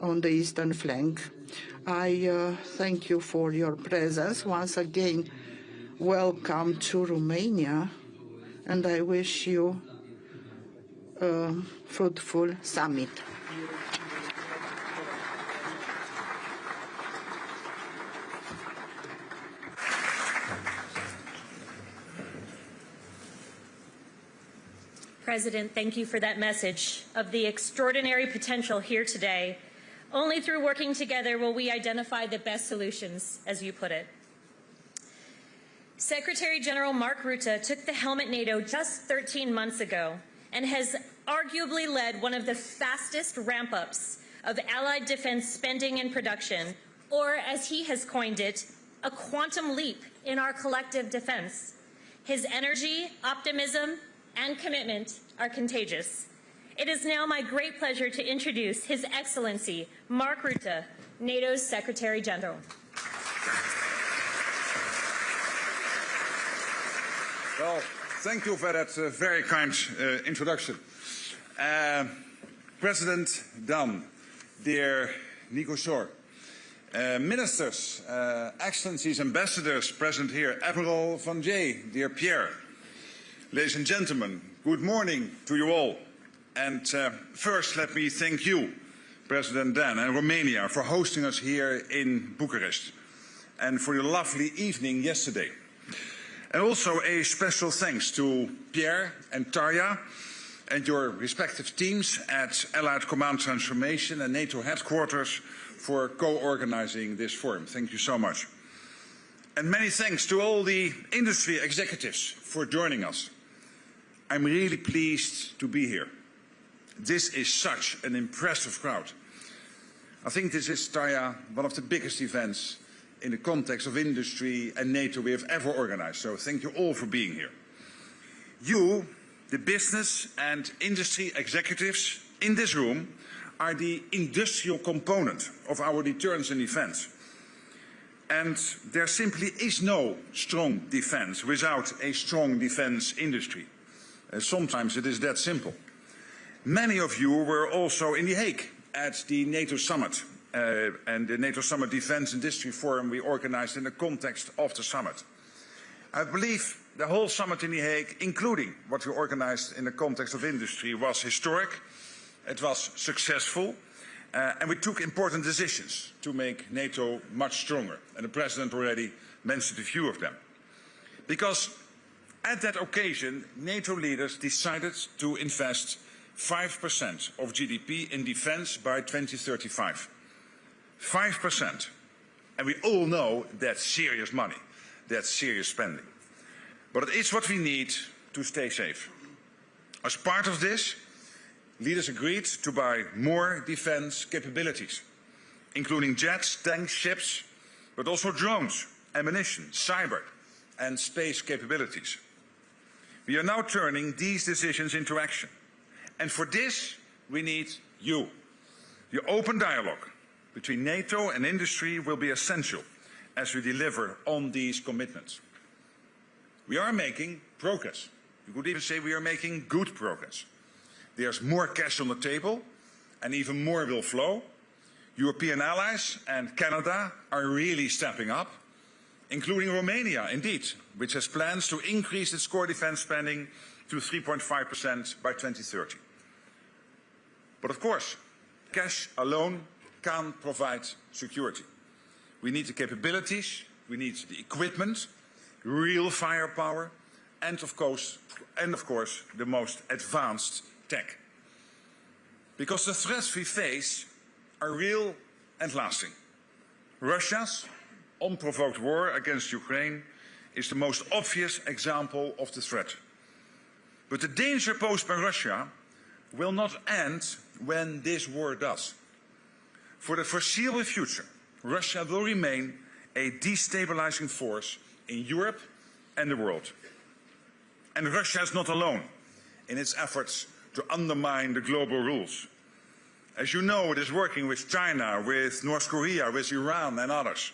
on the eastern flank. I thank you for your presence. Once again, welcome to Romania, and I wish you a fruitful summit. President, thank you for that message of the extraordinary potential here today. Only through working together will we identify the best solutions, as you put it. Secretary General Mark Rutte took the helm at NATO just 13 months ago and has arguably led one of the fastest ramp-ups of allied defense spending and production, or as he has coined it, a quantum leap in our collective defense. His energy, optimism, and commitment are contagious. It is now my great pleasure to introduce His Excellency Mark Rutte, NATO's Secretary General. Well, thank you for that very kind introduction. President Dan, dear Nico Sor, ministers, excellencies, ambassadors present here, Admiral Van Jay, dear Pierre, ladies and gentlemen, good morning to you all. And first, let me thank you, President Dan, and Romania for hosting us here in Bucharest and for your lovely evening yesterday. And also a special thanks to Pierre and Tarja and your respective teams at Allied Command Transformation and NATO headquarters for co-organizing this forum. Thank you so much. And many thanks to all the industry executives for joining us. I'm really pleased to be here. This is such an impressive crowd. I think this is, Tarja, one of the biggest events in the context of industry and NATO we have ever organized. So thank you all for being here. You, the business and industry executives in this room, are the industrial component of our deterrence and defense. And there simply is no strong defense without a strong defense industry. Sometimes it is that simple. Many of you were also in The Hague at the NATO Summit and the NATO Summit Defense Industry Forum we organized in the context of the summit. I believe the whole summit in The Hague, including what we organized in the context of industry, was historic, it was successful, and we took important decisions to make NATO much stronger. And the President already mentioned a few of them. Because at that occasion, NATO leaders decided to invest 5% of GDP in defense by 2035. 5%. And we all know that's serious money. That's serious spending. But it is what we need to stay safe. As part of this, leaders agreed to buy more defense capabilities, including jets, tanks, ships, but also drones, ammunition, cyber, and space capabilities. We are now turning these decisions into action. And for this, we need you. The open dialogue between NATO and industry will be essential as we deliver on these commitments. We are making progress. You could even say we are making good progress. There's more cash on the table, and even more will flow. European allies and Canada are really stepping up, including Romania, indeed, which has plans to increase its core defense spending to 3.5% by 2030. But of course, cash alone can't provide security. We need the capabilities, we need the equipment, real firepower, and of course, the most advanced tech. Because the threats we face are real and lasting. Russia's unprovoked war against Ukraine is the most obvious example of the threat. But the danger posed by Russia will not end when this war does. For the foreseeable future, Russia will remain a destabilizing force in Europe and the world. And Russia is not alone in its efforts to undermine the global rules. As you know, it is working with China, with North Korea, with Iran and others.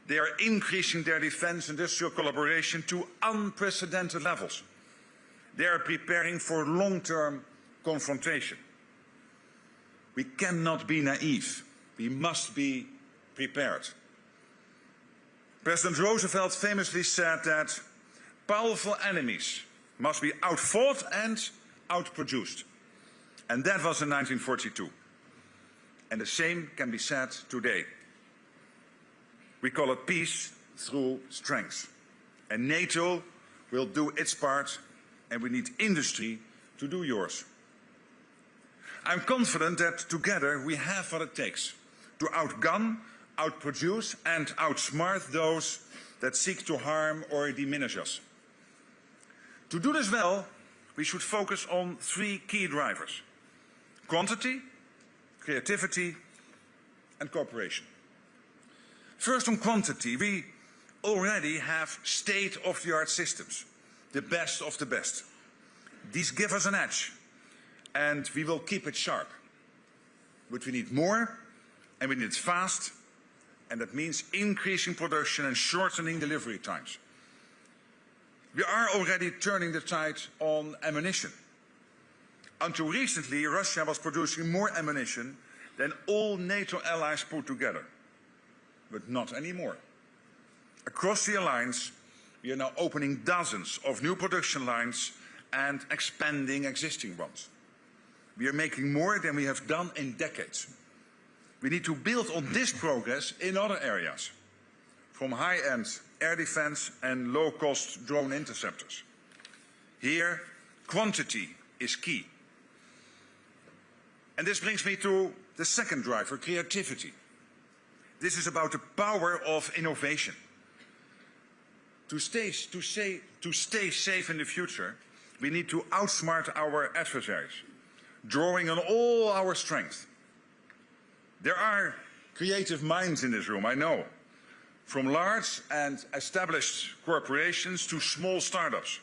They are increasing their defense industrial collaboration to unprecedented levels. They are preparing for long-term confrontation. We cannot be naive. We must be prepared. President Roosevelt famously said that powerful enemies must be outfought and outproduced. And that was in 1942. And the same can be said today. We call it peace through strength. And NATO will do its part, and we need industry to do yours. I'm confident that together we have what it takes to outgun, outproduce and outsmart those that seek to harm or diminish us. To do this well, we should focus on three key drivers: quantity, creativity and cooperation. First, on quantity, we already have state-of-the-art systems, the best of the best. These give us an edge, and we will keep it sharp. But we need more, and we need it fast, and that means increasing production and shortening delivery times. We are already turning the tide on ammunition. Until recently, Russia was producing more ammunition than all NATO allies put together. But not anymore. Across the alliance, we are now opening dozens of new production lines and expanding existing ones. We are making more than we have done in decades. We need to build on this progress in other areas, from high-end air defense and low-cost drone interceptors. Here, quantity is key. And this brings me to the second driver, creativity. This is about the power of innovation. To stay safe in the future, we need to outsmart our adversaries, drawing on all our strength. There are creative minds in this room, I know, from large and established corporations to small startups.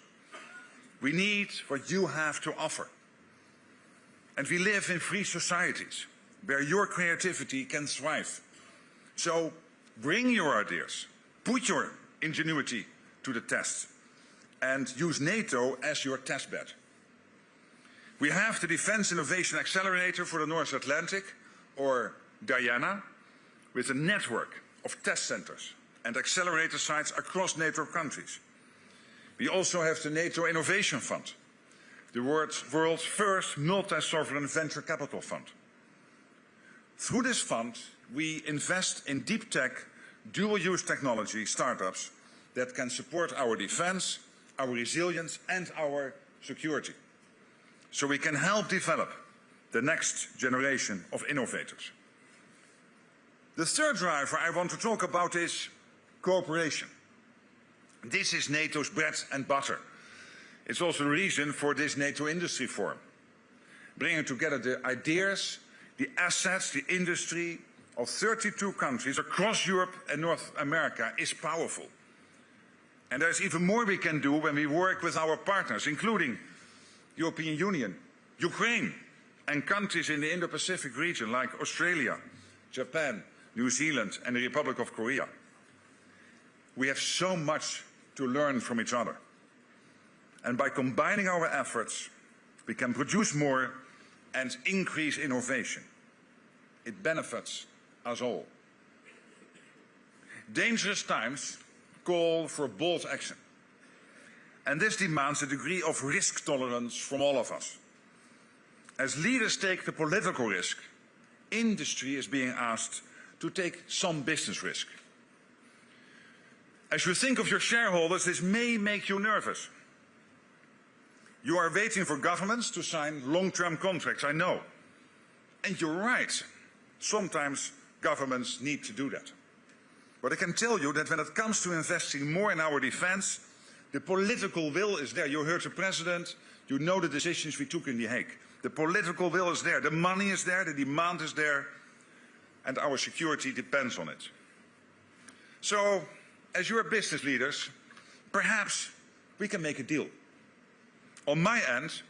We need what you have to offer. And we live in free societies where your creativity can thrive. So bring your ideas, put your ingenuity to the test, and use NATO as your test bed. We have the Defence Innovation Accelerator for the North Atlantic, or Diana, with a network of test centers and accelerator sites across NATO countries. We also have the NATO Innovation Fund, the world's first multi-sovereign venture capital fund. Through this fund, we invest in deep tech, dual-use technology startups that can support our defense, our resilience and our security. So we can help develop the next generation of innovators. The third driver I want to talk about is cooperation. This is NATO's bread and butter. It's also the reason for this NATO-Industry Forum. Bringing together the ideas, the assets, the industry of 32 countries across Europe and North America is powerful. And there's even more we can do when we work with our partners, including the European Union, Ukraine, and countries in the Indo-Pacific region like Australia, Japan, New Zealand, and the Republic of Korea. We have so much to learn from each other. And by combining our efforts, we can produce more and increase innovation. It benefits us all. Dangerous times call for bold action. And this demands a degree of risk tolerance from all of us. As leaders take the political risk, industry is being asked to take some business risk. As you think of your shareholders, this may make you nervous. You are waiting for governments to sign long-term contracts, I know. And you're right. Sometimes governments need to do that. But I can tell you that when it comes to investing more in our defense, the political will is there. You heard the President, you know the decisions we took in The Hague. The political will is there, the money is there, the demand is there, and our security depends on it. So, as your business leaders, perhaps we can make a deal. On my end,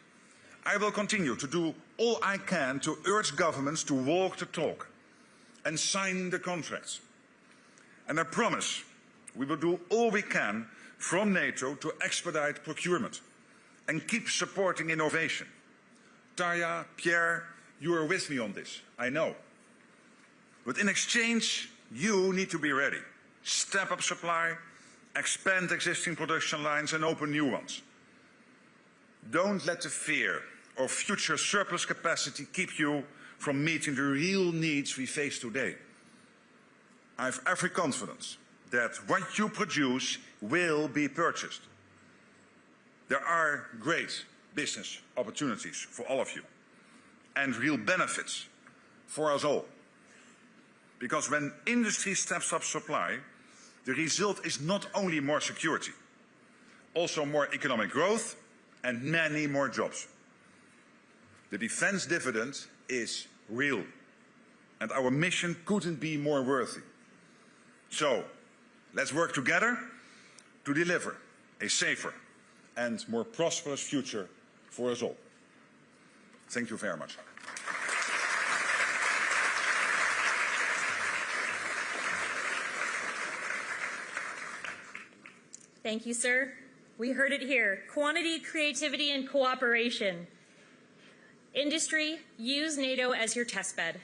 I will continue to do all I can to urge governments to walk the talk and sign the contracts. And I promise we will do all we can from NATO to expedite procurement and keep supporting innovation. Tarja, Pierre, You are with me on this, I know. But in exchange, you need to be ready. Step up supply, expand existing production lines and open new ones. Don't let the fear of future surplus capacity keep you from meeting the real needs we face today. I have every confidence that what you produce will be purchased. There are great business opportunities for all of you and real benefits for us all. Because when industry steps up supply, the result is not only more security, also more economic growth and many more jobs. The defense dividend is real, and our mission couldn't be more worthy. So, let's work together to deliver a safer and more prosperous future for us all. Thank you very much. Thank you, sir. We heard it here. Quantity, creativity, and cooperation. Industry, use NATO as your testbed.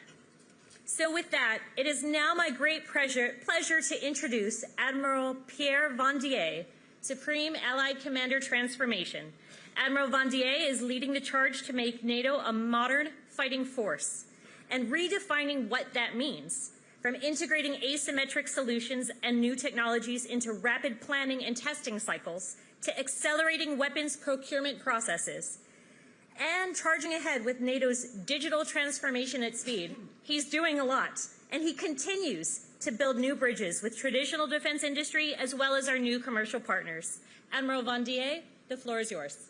So with that, it is now my great pleasure to introduce Admiral Pierre Vandier, Supreme Allied Commander Transformation. Admiral Vandier is leading the charge to make NATO a modern fighting force and redefining what that means, from integrating asymmetric solutions and new technologies into rapid planning and testing cycles, to accelerating weapons procurement processes, and charging ahead with NATO's digital transformation at speed. He's doing a lot, and he continues to build new bridges with traditional defense industry as well as our new commercial partners. Admiral Vandier, the floor is yours.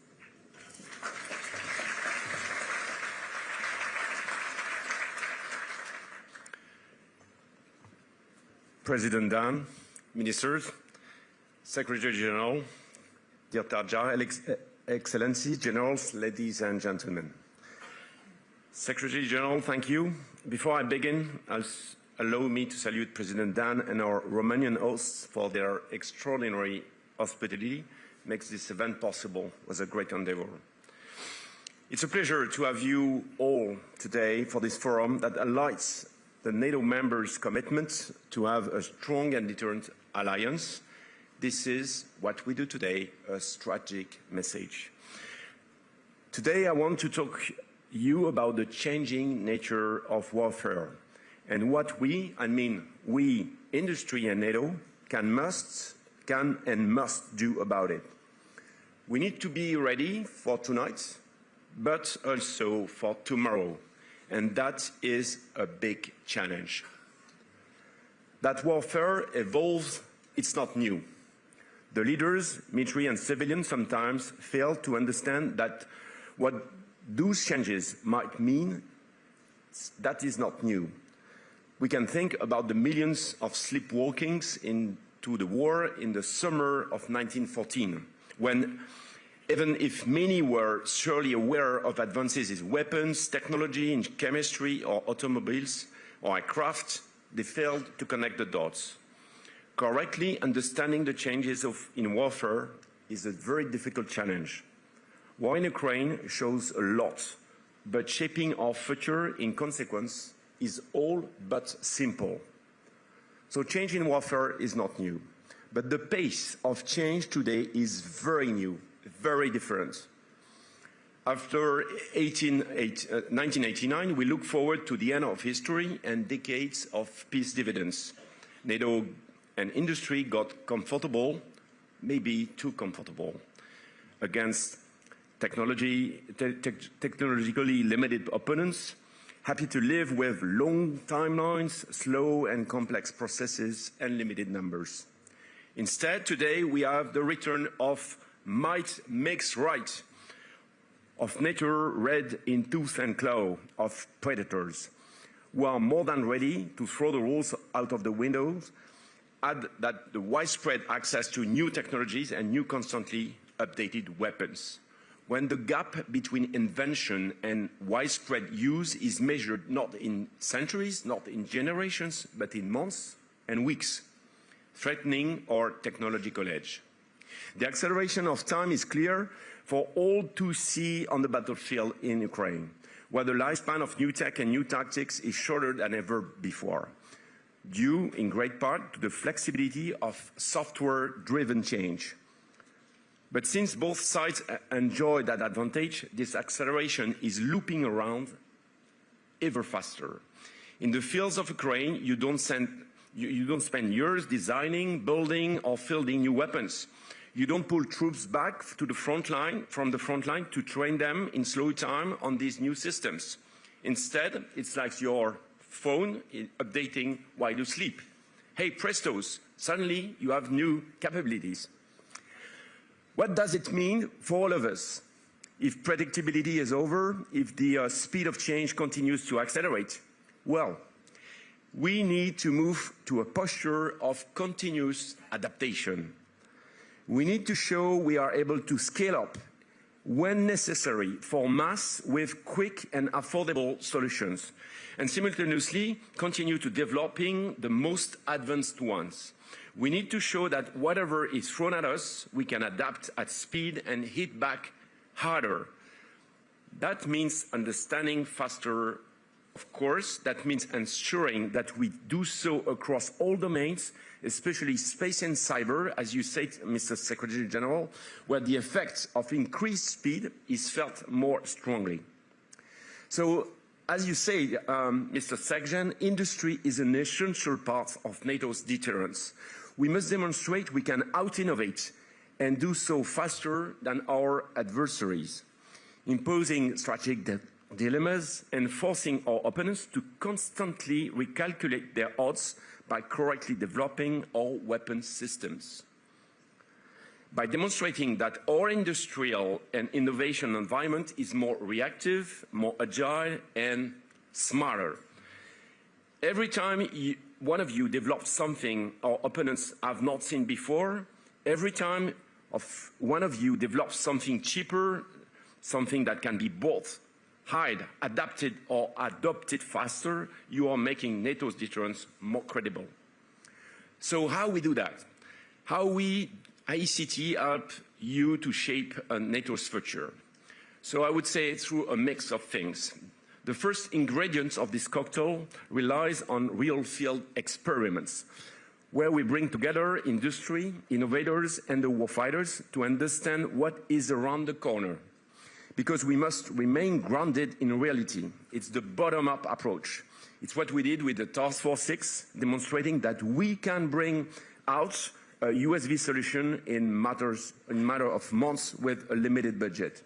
President Dan, Ministers, Secretary General, dear Tarja, Excellencies, Generals, ladies and gentlemen. Secretary General, thank you. Before I begin, allow me to salute President Dan and our Romanian hosts for their extraordinary hospitality. Makes this event possible. It was a great endeavor. It's a pleasure to have you all today for this forum that highlights the NATO members' commitment to have a strong and deterrent alliance. This is what we do today, a strategic message. Today I want to talk to you about the changing nature of warfare and what we, industry and NATO, can and must do about it. We need to be ready for tonight, but also for tomorrow. And that is a big challenge. That warfare evolves, it's not new. The leaders, military and civilian, sometimes fail to understand that what those changes might mean, that is not new. We can think about the millions of sleepwalkings into the war in the summer of 1914, when even if many were surely aware of advances in weapons, technology, in chemistry or automobiles or aircraft, they failed to connect the dots. Correctly understanding the changes in warfare is a very difficult challenge. War in Ukraine shows a lot, but shaping our future in consequence is all but simple. So change in warfare is not new, but the pace of change today is very new. Very different. After 1989, we look forward to the end of history and decades of peace dividends. NATO and industry got comfortable, maybe too comfortable, against technologically limited opponents, happy to live with long timelines, slow and complex processes, and limited numbers. Instead, today we have the return of might makes right, of nature red in tooth and claw, of predators, who are more than ready to throw the rules out of the windows, add that the widespread access to new technologies and new constantly updated weapons. When the gap between invention and widespread use is measured not in centuries, not in generations, but in months and weeks, threatening our technological edge. The acceleration of time is clear for all to see on the battlefield in Ukraine. where the lifespan of new tech and new tactics is shorter than ever before, due in great part to the flexibility of software-driven change. But since both sides enjoy that advantage, this acceleration is looping around ever faster. In the fields of Ukraine, you don't spend years designing, building, or fielding new weapons. You don't pull troops back to the front line, from the front line to train them in slow time on these new systems. Instead, it's like your phone updating while you sleep. Hey, prestos, suddenly you have new capabilities. What does it mean for all of us? If predictability is over, if the speed of change continues to accelerate, well, we need to move to a posture of continuous adaptation. We need to show we are able to scale up when necessary for mass with quick and affordable solutions, and simultaneously continue to developing the most advanced ones. We need to show that whatever is thrown at us, we can adapt at speed and hit back harder. That means understanding faster, of course. That means ensuring that we do so across all domains, especially space and cyber, as you said, Mr. Secretary General, where the effect of increased speed is felt more strongly. So, as you say, Mr. Secgen, industry is an essential part of NATO's deterrence. We must demonstrate we can out-innovate and do so faster than our adversaries, imposing strategic dilemmas and forcing our opponents to constantly recalculate their odds by correctly developing our weapon systems. By demonstrating that our industrial and innovation environment is more reactive, more agile, and smarter. Every time one of you develops something our opponents have not seen before, every time one of you develops something cheaper, something that can be both adapted or adopted faster, you are making NATO's deterrence more credible. So how we do that? How we, ICT, help you to shape NATO's future? So I would say through a mix of things. The first ingredient of this cocktail relies on real field experiments, where we bring together industry, innovators, and the warfighters to understand what is around the corner. Because we must remain grounded in reality. It's the bottom-up approach. It's what we did with the Task Force 6, demonstrating that we can bring out a USV solution in matter of months with a limited budget.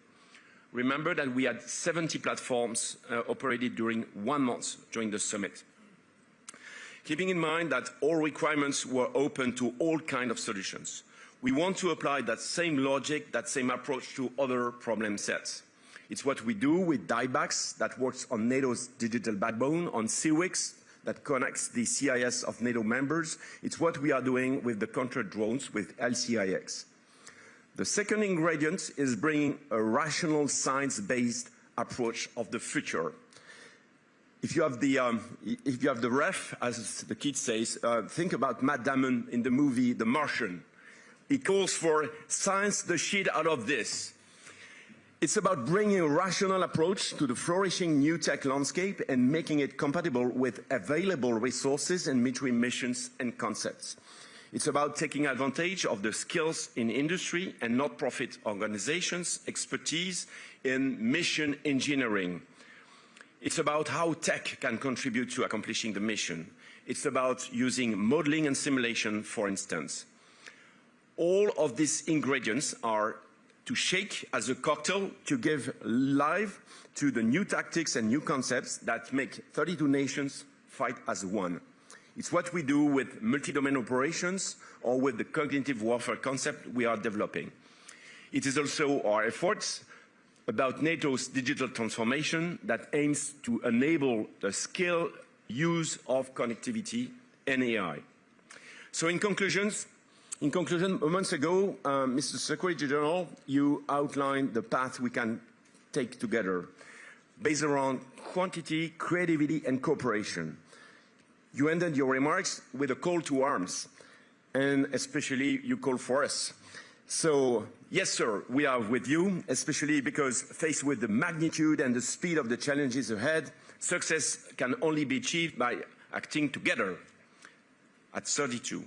Remember that we had 70 platforms operated during 1 month during the summit. Keeping in mind that all requirements were open to all kinds of solutions. We want to apply that same logic, that same approach to other problem sets. It's what we do with DIBAX that works on NATO's digital backbone, on CWIX that connects the CIS of NATO members. It's what we are doing with the counter drones with LCIX. The second ingredient is bringing a rational science-based approach of the future. If you have the ref, as the kid says, think about Matt Damon in the movie The Martian. He calls for science the shit out of this. It's about bringing a rational approach to the flourishing new tech landscape and making it compatible with available resources and military missions and concepts. It's about taking advantage of the skills in industry and not-profit organizations' expertise in mission engineering. It's about how tech can contribute to accomplishing the mission. It's about using modeling and simulation, for instance. All of these ingredients are to shake as a cocktail to give life to the new tactics and new concepts that make 32 nations fight as one. It's what we do with multi-domain operations or with the cognitive warfare concept we are developing. It is also our efforts about NATO's digital transformation that aims to enable the scale use of connectivity and AI. So in conclusion, months ago, Mr. Secretary General, you outlined the path we can take together, based around quantity, creativity, and cooperation. You ended your remarks with a call to arms, and especially you call for us. So Yes, sir, we are with you, especially because faced with the magnitude and the speed of the challenges ahead, success can only be achieved by acting together. At 32,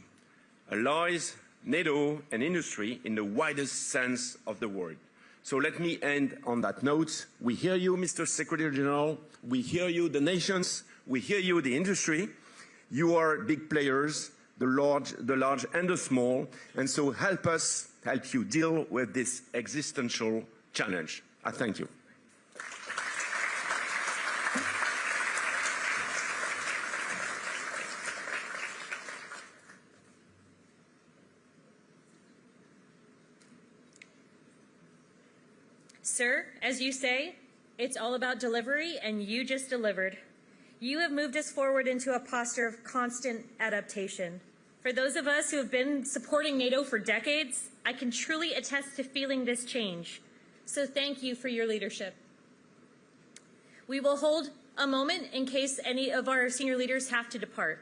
allies, NATO and industry in the widest sense of the word. So let me end on that note. We hear you, Mr. Secretary General. We hear you, the nations. We hear you, the industry. You are big players, the large and the small, and so help us help you deal with this existential challenge. I thank you. Sir, as you say, it's all about delivery, and you just delivered. You have moved us forward into a posture of constant adaptation. For those of us who have been supporting NATO for decades, I can truly attest to feeling this change. So thank you for your leadership. We will hold a moment in case any of our senior leaders have to depart.